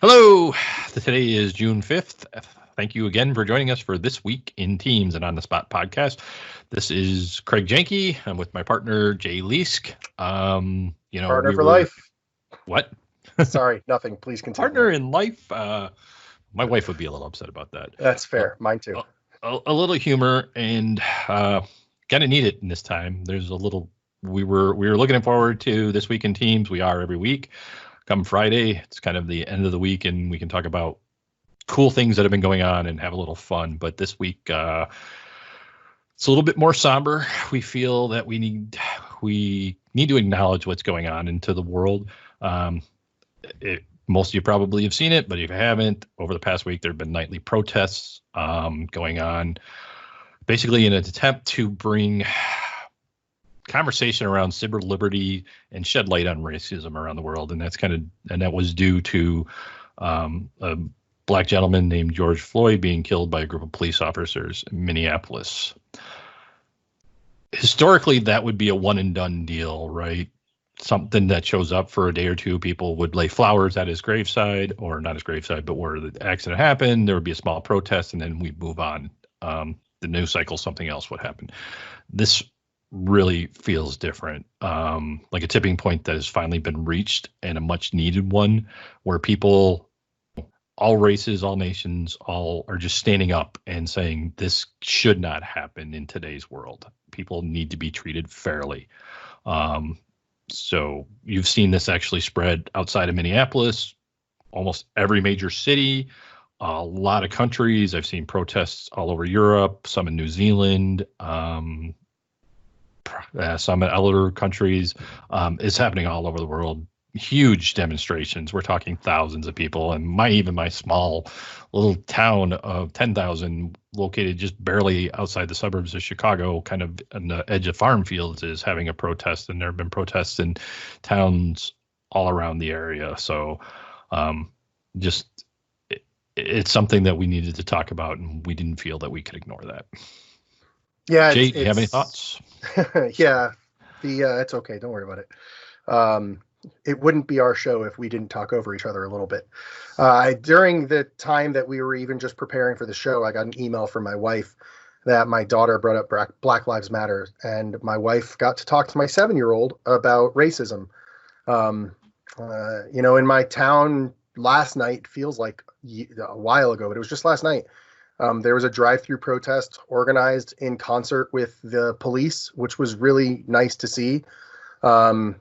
Hello, today is June 5th. Thank you again for joining us for This Week in Teams and On the Spot podcast. This is Craig Janke. I'm with my partner, Jay Leask. Partner for life. What? Sorry, nothing. Please continue. Partner in life. My wife would be a little upset about that. That's fair. Mine too. A little humor and kind of need it in this time. There's a little. We were looking forward to This Week in Teams. We are every week. Come Friday, it's kind of the end of the week, and we can talk about cool things that have been going on and have a little fun. But this week, it's a little bit more somber. We feel that we need to acknowledge what's going on into the world. Most of you probably have seen it, but if you haven't, over the past week, there have been nightly protests going on, basically in an attempt to bring conversation around civil liberty and shed light on racism around the world. And that was due to a black gentleman named George Floyd being killed by a group of police officers in Minneapolis. Historically, that would be a one and done deal, right? Something that shows up for a day or two. People would lay flowers at his graveside, or not his graveside, but where the accident happened. There would be a small protest, and then we'd move on. The news cycle, something else would happen. This really feels different, like a tipping point that has finally been reached, and a much needed one, where people, all races, all nations, all are just standing up and saying this should not happen in today's world. People need to be treated fairly. So you've seen this actually spread outside of Minneapolis, almost every major city, a lot of countries. I've seen protests all over Europe, some in New Zealand, some in other countries. It's happening all over the world. Huge demonstrations. We're talking thousands of people. And my small little town of 10,000, located just barely outside the suburbs of Chicago, kind of on the edge of farm fields, is having a protest. And there have been protests in towns all around the area. So it's something that we needed to talk about, and we didn't feel that we could ignore that. Yeah. Jay, do you have any thoughts? Yeah. It's okay. Don't worry about it. It wouldn't be our show if we didn't talk over each other a little bit. During the time that we were even just preparing for the show, I got an email from my wife that my daughter brought up Black Lives Matter, and my wife got to talk to my 7-year-old about racism. In my town last night, feels like a while ago, but it was just last night. There was a drive-through protest organized in concert with the police, which was really nice to see. And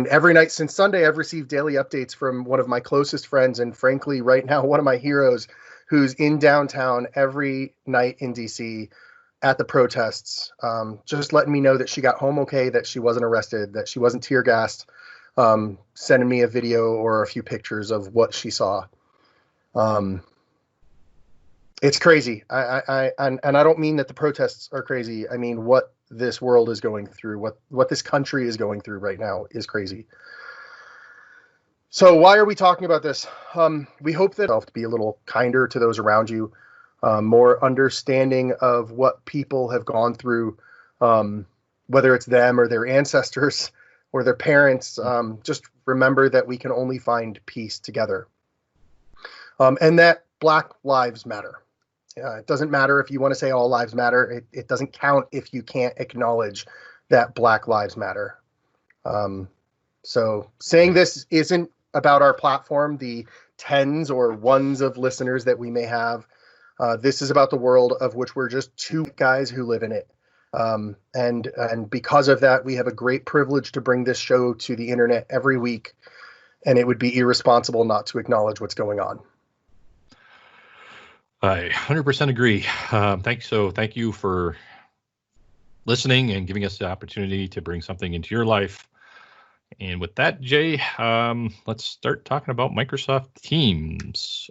every night since Sunday, I've received daily updates from one of my closest friends, and frankly, right now, one of my heroes, who's in downtown every night in DC at the protests, just letting me know that she got home okay, that she wasn't arrested, that she wasn't tear gassed, sending me a video or a few pictures of what she saw. It's crazy. I don't mean that the protests are crazy. I mean, what this world is going through, what this country is going through right now is crazy. So why are we talking about this? We hope that to be a little kinder to those around you, more understanding of what people have gone through, whether it's them or their ancestors or their parents. Just remember that we can only find peace together, and that Black Lives Matter. It doesn't matter if you want to say all lives matter. It doesn't count if you can't acknowledge that Black Lives Matter. So saying this isn't about our platform, the tens or ones of listeners that we may have. This is about the world of which we're just two guys who live in it. And because of that, we have a great privilege to bring this show to the internet every week. And it would be irresponsible not to acknowledge what's going on. I 100% agree. Thank you for listening and giving us the opportunity to bring something into your life. And with that, Jay, let's start talking about Microsoft Teams.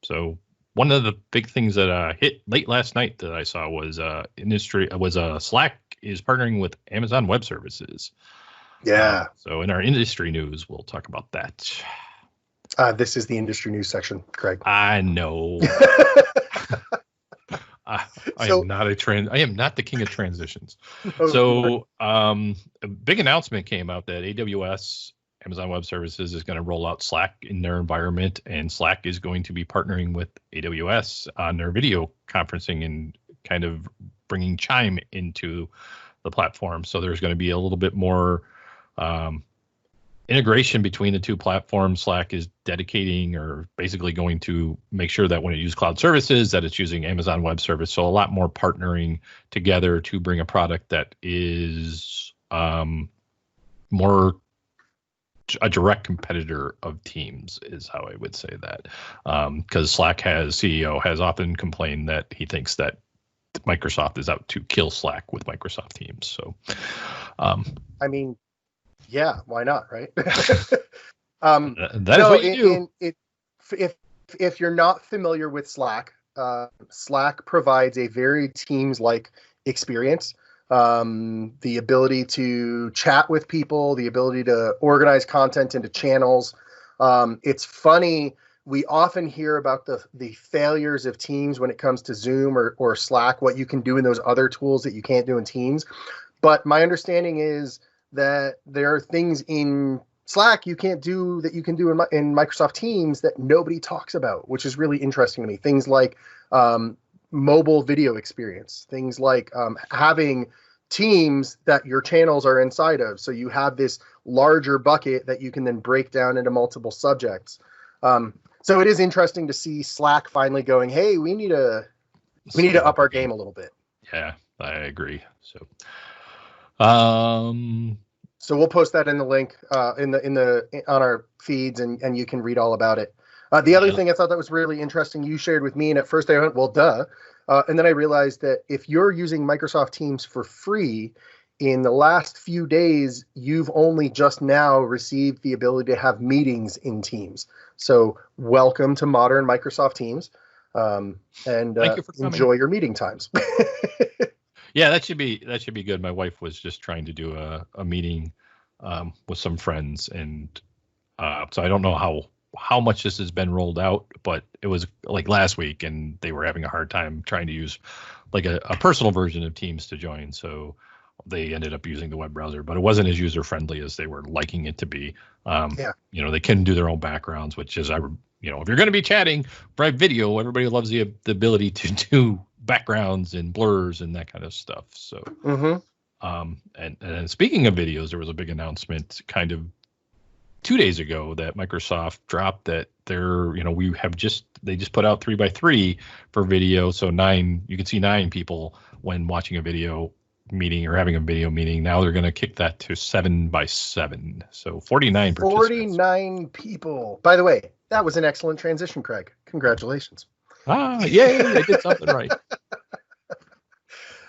So one of the big things that hit late last night that I saw was Slack is partnering with Amazon Web Services. Yeah. So in our industry news, we'll talk about that. This is the industry news section, Craig. I know. I am not the king of transitions. So a big announcement came out that AWS Amazon Web Services is going to roll out Slack in their environment, and Slack is going to be partnering with AWS on their video conferencing and kind of bringing Chime into the platform. So there's going to be a little bit more integration between the two platforms. Slack is dedicating or basically going to make sure that when it uses cloud services, that it's using Amazon Web Service. So a lot more partnering together to bring a product that is more a direct competitor of Teams is how I would say that. Because Slack CEO has often complained that he thinks that Microsoft is out to kill Slack with Microsoft Teams. So, I mean, yeah, why not, right? That is what you do. If you're not familiar with Slack, Slack provides a very Teams-like experience. The ability to chat with people, the ability to organize content into channels. It's funny. We often hear about the failures of Teams when it comes to Zoom or Slack, what you can do in those other tools that you can't do in Teams. But my understanding is that there are things in Slack you can't do that you can do in Microsoft Teams that nobody talks about, which is really interesting to me. Things like mobile video experience, things like having teams that your channels are inside of. So you have this larger bucket that you can then break down into multiple subjects. So it is interesting to see Slack finally going, hey, we need to up our game a little bit. Yeah, I agree. So, so we'll post that in the link on our feeds, and you can read all about it. The other thing I thought that was really interesting, you shared with me, and at first I went, well, duh. And then I realized that if you're using Microsoft Teams for free, in the last few days, you've only just now received the ability to have meetings in Teams. So welcome to modern Microsoft Teams, and enjoy your meeting times. Yeah, that should be good. My wife was just trying to do a meeting with some friends, and so I don't know how much this has been rolled out, but it was like last week, and they were having a hard time trying to use like a personal version of Teams to join. So they ended up using the web browser, but it wasn't as user friendly as they were liking it to be. They couldn't do their own backgrounds, which is, if you're going to be chatting by video, everybody loves the ability to do backgrounds and blurs and that kind of stuff. So, and speaking of videos, there was a big announcement kind of 2 days ago that Microsoft dropped that they just put out 3x3 for video. So you can see 9 people when watching a video meeting or having a video meeting. Now they're going to kick that to 7x7. So 49 participants. 49 people. By the way, that was an excellent transition, Craig. Congratulations. Yay, I did something right.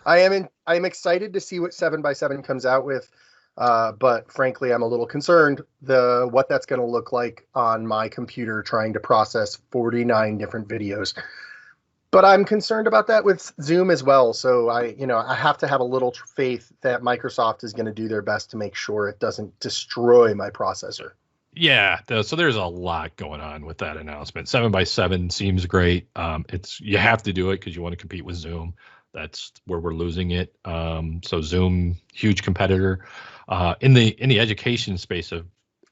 I am excited to see what 7x7 comes out with. But frankly, I'm a little concerned what that's going to look like on my computer trying to process 49 different videos. But I'm concerned about that with Zoom as well. So I have to have a little faith that Microsoft is going to do their best to make sure it doesn't destroy my processor. Yeah, so there's a lot going on with that announcement. 7x7 seems great. You have to do it because you want to compete with Zoom. That's where we're losing it. So Zoom, huge competitor in the education space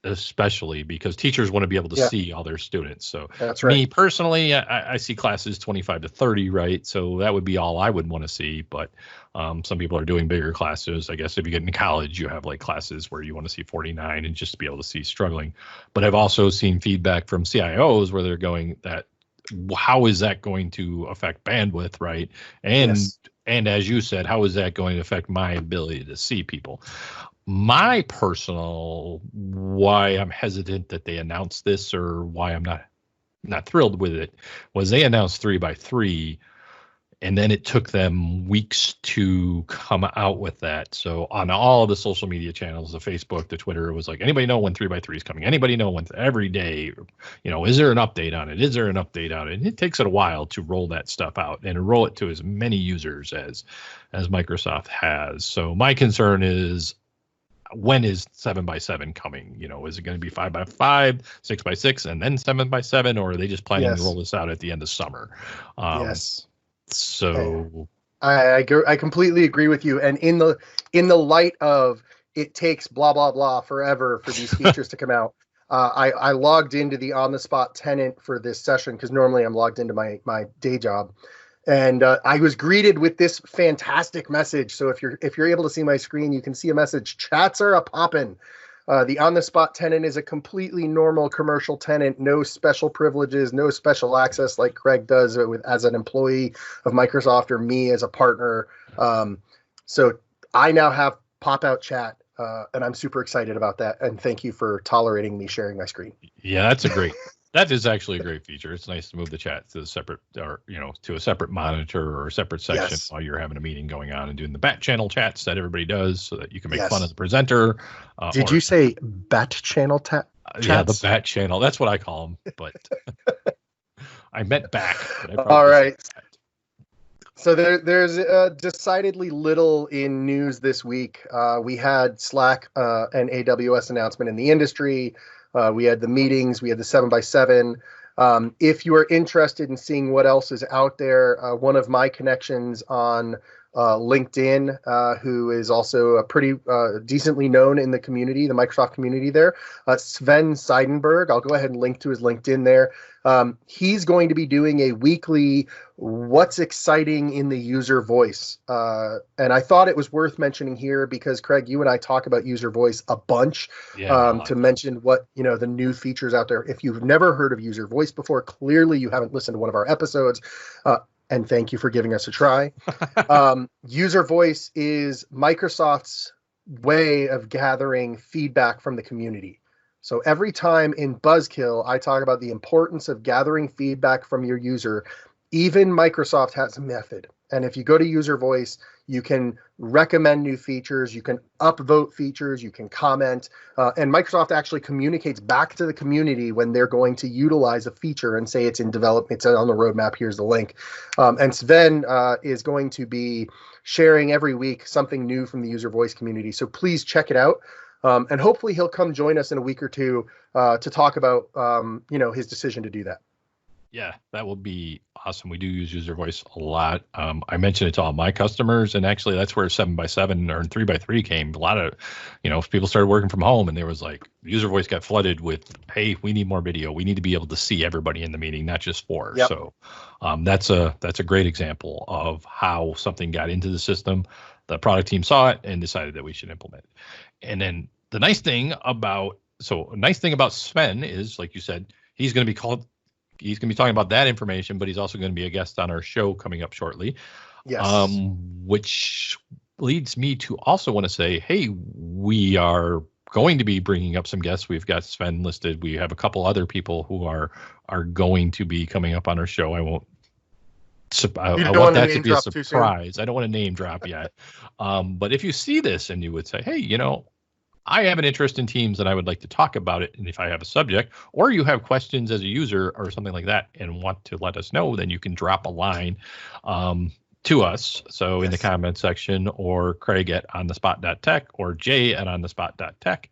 especially because teachers want to be able to see all their students. So that's right. Me personally, I see classes 25 to 30, right? So that would be all I would want to see. But some people are doing bigger classes. I guess if you get into college, you have like classes where you want to see 49 and just to be able to see struggling. But I've also seen feedback from CIOs where they're going that, how is that going to affect bandwidth, right? And as you said, how is that going to affect my ability to see people? My personal why I'm hesitant that they announced this or why I'm not thrilled with it was they announced 3x3 and then it took them weeks to come out with that. So on all the social media channels, the Facebook, the Twitter, it was like, anybody know when 3x3 is coming? Anybody know when? Every day, is there an update on it? Is there an update on it? And it takes it a while to roll that stuff out and roll it to as many users as Microsoft has. So my concern is, when is 7x7 coming? Is it going to be 5x5, 6x6, and then 7x7, or are they just planning to roll this out at the end of summer? Yes. So I completely agree with you. And in the light of it takes blah, blah, blah forever for these features to come out. I logged into the on the spot tenant for this session because normally I'm logged into my day job. And I was greeted with this fantastic message. So if you're able to see my screen, you can see a message. Chats are a poppin'. The on-the-spot tenant is a completely normal commercial tenant, no special privileges, no special access like Craig does as an employee of Microsoft or me as a partner. So I now have pop-out chat, and I'm super excited about that. And thank you for tolerating me sharing my screen. Yeah, that is actually a great feature. It's nice to move the chat to a separate monitor or a separate section while you're having a meeting going on and doing the bat channel chats that everybody does so that you can make fun of the presenter. Did you say bat channel chats? Yeah, the bat channel. That's what I call them, but I meant back. All right. So there's decidedly little in news this week. We had Slack and AWS announcement in the industry. We had the meetings. We had the 7x7. If you are interested in seeing what else is out there, one of my connections on LinkedIn, who is also a pretty decently known in the community, the Microsoft community there, Sven Seidenberg. I'll go ahead and link to his LinkedIn there. He's going to be doing a weekly what's exciting in the user voice. And I thought it was worth mentioning here because, Craig, you and I talk about user voice a bunch to mention what, the new features out there. If you've never heard of user voice before, clearly you haven't listened to one of our episodes. And thank you for giving us a try. User voice is Microsoft's way of gathering feedback from the community. So every time in Buzzkill, I talk about the importance of gathering feedback from your user. Even Microsoft has a method. And if you go to user voice, you can recommend new features, you can upvote features, you can comment, and Microsoft actually communicates back to the community when they're going to utilize a feature and say it's in development, it's on the roadmap, here's the link. And Sven is going to be sharing every week something new from the user voice community. So please check it out. And hopefully he'll come join us in a week or two to talk about, his decision to do that. Yeah, that will be awesome. We do use user voice a lot. I mentioned it to all my customers, and actually that's where 7x7 or 3x3 came. A lot of, people started working from home, and there was like user voice got flooded with, hey, we need more video. We need to be able to see everybody in the meeting, not just four. Yep. So that's a great example of how something got into the system. The product team saw it and decided that we should implement it. And then the nice thing about Sven is, like you said, he's going to be talking about that information, but he's also going to be a guest on our show coming up shortly. Yes. Which leads me to also want to say, hey, we are going to be bringing up some guests. We've got Sven listed. We have a couple other people who are going to be coming up on our show. I want that to be a surprise. I don't want to name drop yet. But if you see this and you would say, hey, I have an interest in Teams and I would like to talk about it. And if I have a subject or you have questions as a user or something like that and want to let us know, then you can drop a line to us. So in the comment section, or Craig at onthespot.tech or Jay at onthespot.tech,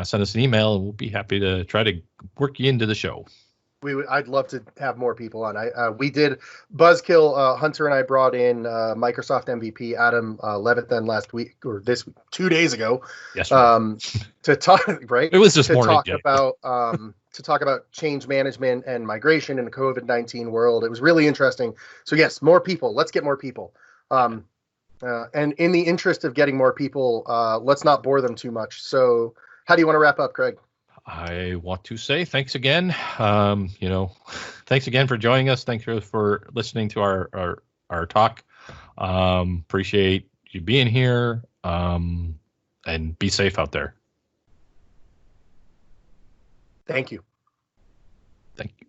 send us an email and we'll be happy to try to work you into the show. I'd love to have more people on. We did Buzzkill. Hunter and I brought in Microsoft MVP Adam Levitan last week or 2 days ago. Yes. To talk right. It was this morning. To talk about change management and migration in the COVID-19 world. It was really interesting. So yes, more people. Let's get more people. And in the interest of getting more people, let's not bore them too much. So how do you want to wrap up, Craig? I want to say thanks again. Thanks again for joining us. Thanks for listening to our talk. Appreciate you being here. And be safe out there. Thank you. Thank you.